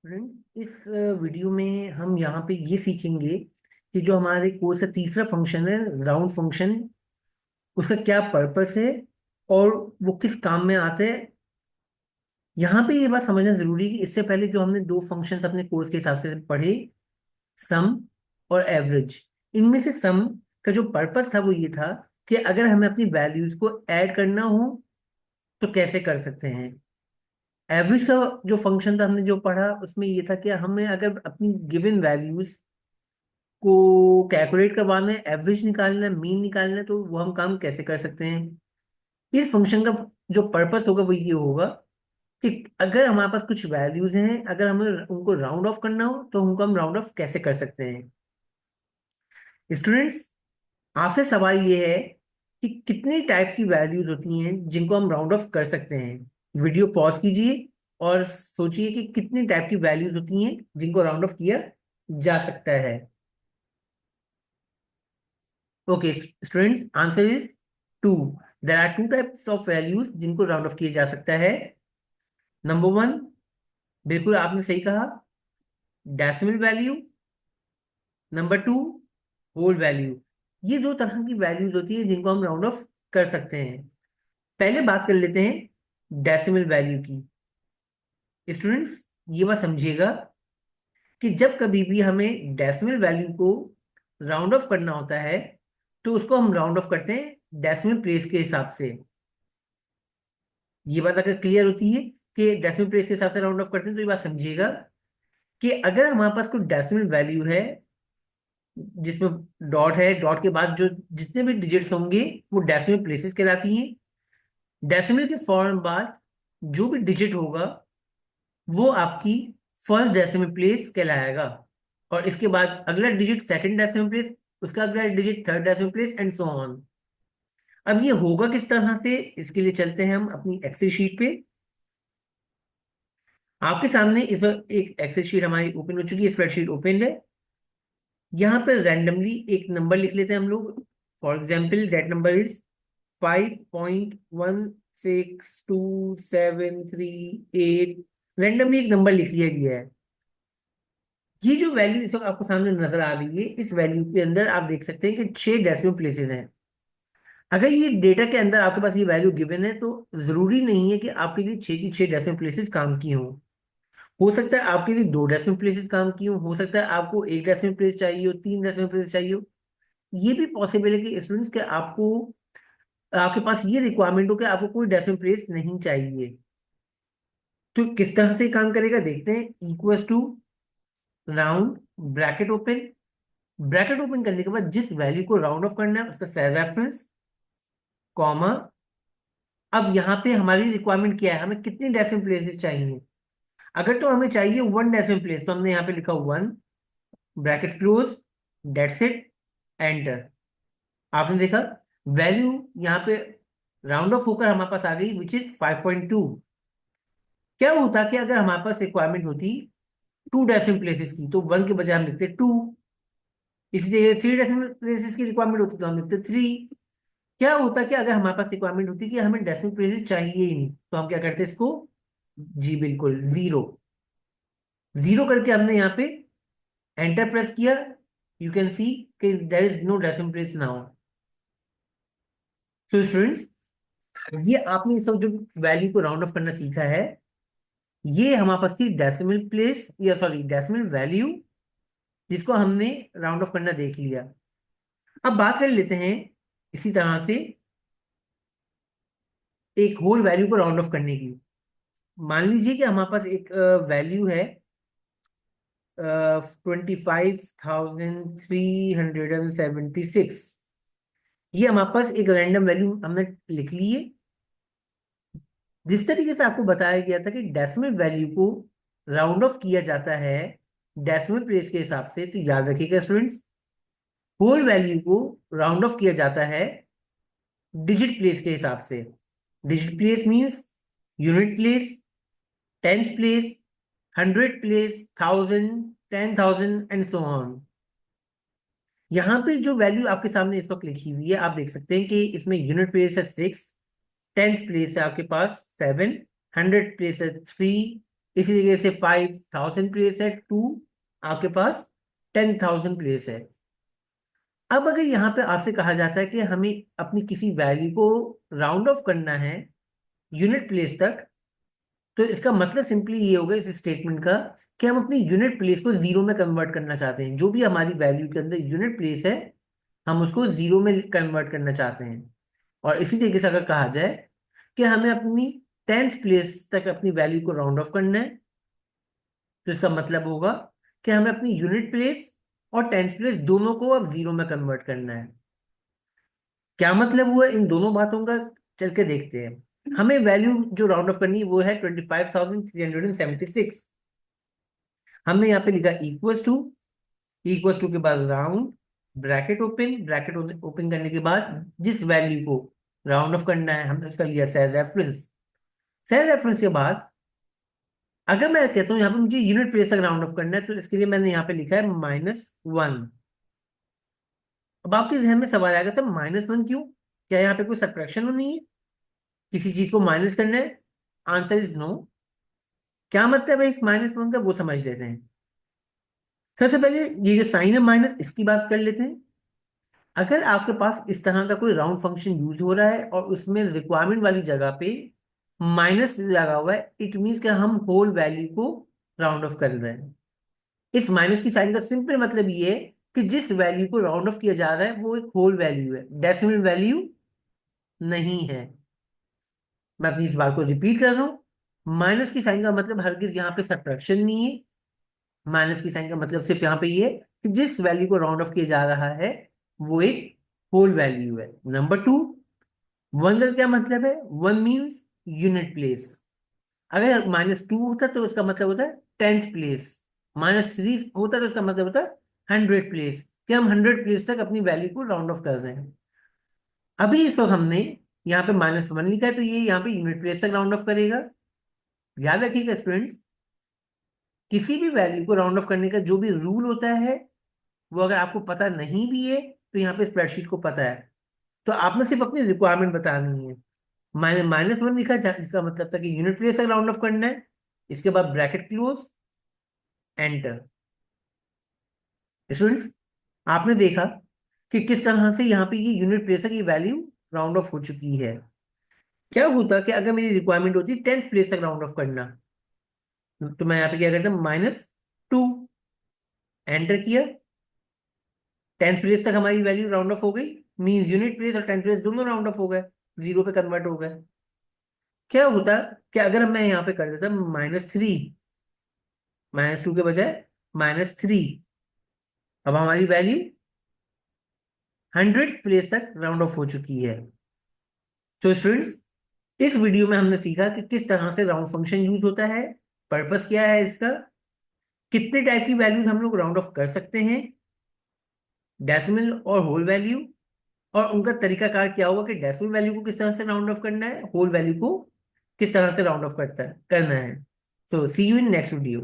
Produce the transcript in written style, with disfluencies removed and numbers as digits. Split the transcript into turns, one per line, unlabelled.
Friend, इस video में हम यहाँ पे ये सीखेंगे कि जो हमारे कोर्स का तीसरा फंक्शन है, राउंड फंक्शन, उसका क्या पर्पस है और वो किस काम में आते हैं। यहाँ पे ये बात समझना जरूरी है कि इससे पहले जो हमने दो फंक्शंस अपने कोर्स के हिसाब से पढ़े, सम और एवरेज। इनमें से सम का जो पर्पस था वो ये था कि अगर हमें अपनी वैल्यूज को ऐड करना हो तो कैसे कर सकते हैं। एवरेज का जो फंक्शन था हमने जो पढ़ा उसमें ये था कि हमें अगर अपनी गिवन वैल्यूज को कैलकुलेट करवाना है, एवरेज निकालना है, मीन निकालना है, तो वो हम काम कैसे कर सकते हैं। इस फंक्शन का जो पर्पस होगा वो ये होगा कि अगर हमारे पास कुछ वैल्यूज हैं, अगर हमें उनको राउंड ऑफ करना हो तो उनको हम राउंड ऑफ कैसे कर सकते हैं। स्टूडेंट्स, आपसे सवाल ये है कि कितनी टाइप की वैल्यूज होती हैं जिनको हम राउंड ऑफ कर सकते हैं। वीडियो पॉज कीजिए और सोचिए कि कितनी टाइप की वैल्यूज होती हैं जिनको राउंड ऑफ किया जा सकता है। Okay students, answer is two. There are two types of values जिनको राउंड ऑफ किया जा सकता है। नंबर वन, बिल्कुल आपने सही कहा, decimal value. Number two, whole value. ये दो तरह की वैल्यूज होती है जिनको हम राउंड ऑफ कर सकते हैं। पहले बात कर लेते हैं डेसिमल वैल्यू की। स्टूडेंट्स, ये बात समझिएगा कि जब कभी भी हमें डेसिमल वैल्यू को राउंड ऑफ करना होता है तो उसको हम राउंड ऑफ करते हैं डेसिमल प्लेस के हिसाब से। ये बात अगर क्लियर होती है कि डेसिमल प्लेस के हिसाब से राउंड ऑफ करते हैं तो ये बात समझिएगा कि अगर हमारे पास कोई डेसिमल वैल्यू है जिसमें डॉट है, डॉट के बाद जो जितने भी डिजिट्स होंगे वो डेसिमल प्लेसेस कहलाती हैं। डेसिमल के फौरन बाद जो भी डिजिट होगा वो आपकी फर्स्ट डेसिमल प्लेस कहलाएगा, और इसके बाद अगला डिजिट सेकंड डेसिमल प्लेस, उसका अगला digit third decimal place and so on. अब ये होगा किस तरह से, इसके लिए चलते हैं हम अपनी एक्सेल शीट पे। आपके सामने इस वक्त एक एक्सेल शीट हमारी ओपन हो चुकी है, स्प्रेडशीट ओपन है। यहाँ पर रैंडमली एक नंबर लिख लेते हैं हम लोग। For example that number is 5.16273 randomly एक नंबर लिख लिया गया है। ये जो वैल्यू इस वक्त आपको सामने नजर आ रही है, इस वैल्यू के अंदर आप देख सकते हैं कि 6 डेसिमल प्लेसेस हैं। अगर ये डेटा के अंदर आपके पास ये वैल्यू गिवन है तो जरूरी नहीं है कि आपके लिए 6 की 6 डेसिमल प्लेसेस काम की हों। हो सकता है आपके लिए 2 डेसिमल प्लेसेस काम की हो सकता है आपको 1 डेसिमल प्लेस चाहिए हो, 3 डेसिमल प्लेस चाहिए हो। ये भी पॉसिबल है कि स्टूडेंट्स के आपको आपके पास ये रिक्वायरमेंट हो कि आपको कोई डेसिमल प्लेस नहीं चाहिए। तो किस तरह से काम करेगा देखते हैं। Equals to round, bracket open. Bracket open करने के बाद जिस वैल्यू को राउंड ऑफ करना है उसका सेल रेफरेंस, कॉमा। अब यहाँ पे हमारी रिक्वायरमेंट क्या है, हमें कितनी डेसिमल प्लेसेस चाहिए। अगर तो हमें चाहिए 1 डेसिमल प्लेस तो हमने यहाँ पे लिखा 1, bracket close, that's it, enter. आपने देखा वैल्यू यहाँ पे राउंड ऑफ होकर हमारे पास आ गई विच इज 5.2। क्या होता कि अगर हमारे पास रिक्वायरमेंट होती 2 डेसिमल प्लेसेस की तो 1 के बजाय हम लिखते 2। इसी जगह 3 डेसिमल प्लेसेस की रिक्वायरमेंट होती तो हम लिखते 3। क्या होता कि अगर हमारे पास रिक्वायरमेंट होती कि हमें डेसिमल प्लेसेस चाहिए ही नहीं तो हम क्या करते इसको, जी बिल्कुल, जीरो। जीरो करके हमने यहाँ पे एंटर प्रेस किया। यू कैन सी कि there is no decimal place now. So students, ये आपने सब जो वैल्यू को राउंड ऑफ करना सीखा है, ये हमारे पास थी डेसिमल प्लेस या सॉरी डेसिमल वैल्यू जिसको हमने राउंड ऑफ करना देख लिया। अब बात कर लेते हैं इसी तरह से एक होल वैल्यू को राउंड ऑफ करने की। मान लीजिए कि हमारे पास एक वैल्यू है 25,376। ये हमारे पास एक रैंडम वैल्यू हमने लिख ली है। जिस तरीके से आपको बताया गया था कि डेसिमल वैल्यू को राउंड ऑफ किया जाता है डेसिमल प्लेस के हिसाब से, तो याद रखिएगा स्टूडेंट्स, होल वैल्यू को राउंड ऑफ किया जाता है डिजिट प्लेस के हिसाब से। Digit place means unit place, tenth place, hundred place, thousand, 10,000 and so on. यहाँ पे जो वैल्यू आपके सामने इस वक्त लिखी हुई है आप देख सकते हैं कि इसमें यूनिट प्लेस है 6, टेंथ प्लेस है आपके पास 7, हंड्रेड प्लेस है 3, इसी तरीके से 5,000 प्लेस है, 2 आपके पास 10,000 प्लेस है। अब अगर यहाँ पे आपसे कहा जाता है कि हमें अपनी किसी वैल्यू को राउंड ऑफ करना है यूनिट प्लेस तक, तो इसका मतलब सिंपली ये होगा इस स्टेटमेंट का कि हम अपनी यूनिट प्लेस को जीरो में कन्वर्ट करना चाहते हैं। जो भी हमारी वैल्यू के अंदर यूनिट प्लेस है, हम उसको जीरो में कन्वर्ट करना चाहते हैं। और इसी तरीके से अगर कहा जाए कि हमें अपनी 10th प्लेस तक अपनी वैल्यू को राउंड ऑफ करना है, तो इसका मतलब होगा कि हमें अपनी यूनिट प्लेस और 10th प्लेस दोनों को अब जीरो में कन्वर्ट करना है। क्या मतलब हुआ इन दोनों बातों का, चल के देखते हैं। हमें वैल्यू जो राउंड ऑफ करनी है वो है 25,376। हमने यहाँ पे लिखा इक्वल्स टू के बाद round, bracket open, bracket open करने के बाद जिस वैल्यू को राउंड ऑफ करना है हमने उसका लिया सेल रेफरेंस। सेल रेफरेंस के बाद अगर मैं कहता हूँ यहाँ पे मुझे यूनिट प्लेस तक राउंड ऑफ करना है, तो इसके लिए मैंने यहाँ पे लिखा है -1। अब आपके जहन में सवाल आएगा सर -1 क्यों, क्या यहाँ पे कोई सब्ट्रैक्शन नहीं है, किसी चीज को माइनस करना है? Answer is no. क्या मतलब है इस -1 का, वो समझ लेते हैं। सबसे पहले ये जो साइन है माइनस, इसकी बात कर लेते हैं। अगर आपके पास इस तरह का कोई राउंड फंक्शन यूज हो रहा है और उसमें रिक्वायरमेंट वाली जगह पे माइनस लगा हुआ है, इट मीन्स कि हम होल वैल्यू को राउंड ऑफ कर रहे हैं। इस माइनस की साइन का सिंपल मतलब ये है कि जिस वैल्यू को राउंड ऑफ किया जा रहा है वो एक होल वैल्यू है, डेसिमल वैल्यू नहीं है। मैं अपनी इस बात को रिपीट कर रहा हूं, माइनस की साइन का मतलब हरगिज यहाँ पे सब्ट्रैक्शन नहीं है। माइनस की साइन का मतलब सिर्फ यहाँ पे ये है कि जिस वैल्यू को राउंड ऑफ किया जा रहा है वो एक होल वैल्यू है। नंबर 2, वन का क्या मतलब है? One means unit place. अगर -2 होता तो इसका मतलब होता है 10th प्लेस। -3 होता तो इसका मतलब होता है 100 प्लेस, कि हम 100 प्लेस तक अपनी वैल्यू को राउंड ऑफ कर रहे हैं। अभी इस वक्त हमने यहाँ पे -1 लिखा है, तो ये यहाँ पे यूनिट प्लेस तक राउंड ऑफ करेगा। याद रखिएगा स्टूडेंट्स, किसी भी वैल्यू को राउंड ऑफ करने का जो भी रूल होता है वो अगर आपको पता नहीं भी है तो यहाँ पे स्प्रेडशीट को पता है, तो आपने सिर्फ अपनी रिक्वायरमेंट बतानी है। मैंने -1 लिखा जिसका मतलब था कि यूनिट प्लेस तक राउंड ऑफ करना है। इसके बाद ब्रैकेट क्लोज, एंटर। स्टूडेंट्स, आपने देखा कि किस तरह से यहाँ पे ये यूनिट प्लेस की वैल्यू राउंड ऑफ हो चुकी है। क्या होता कि अगर मेरी रिक्वायरमेंट होती 10th प्लेस तक राउंड ऑफ करना, तो मैं यहाँ पे क्या करता, -2, एंटर किया। 10th प्लेस तक हमारी वैल्यू राउंड ऑफ हो गई, मीन यूनिट प्लेस और 10th प्लेस दोनों राउंड ऑफ हो गए, जीरो पे कन्वर्ट हो गए। क्या होता कि अगर मैं यहाँ पे कर देता -3, -2 के बजाय -3, अब हमारी वैल्यू 100th प्लेस तक राउंड ऑफ हो चुकी है। तो स्टूडेंट्स, इस वीडियो में हमने सीखा कि किस तरह से राउंड फंक्शन यूज होता है, पर्पस क्या है इसका, कितने टाइप की वैल्यूज हम लोग राउंड ऑफ कर सकते हैं, डेसिमल और होल वैल्यू, और उनका तरीकाकार क्या होगा कि डेसिमल वैल्यू को किस तरह से राउंड ऑफ करना है, होल वैल्यू को किस तरह से राउंड ऑफ करना है। सो सी यू इन नेक्स्ट वीडियो।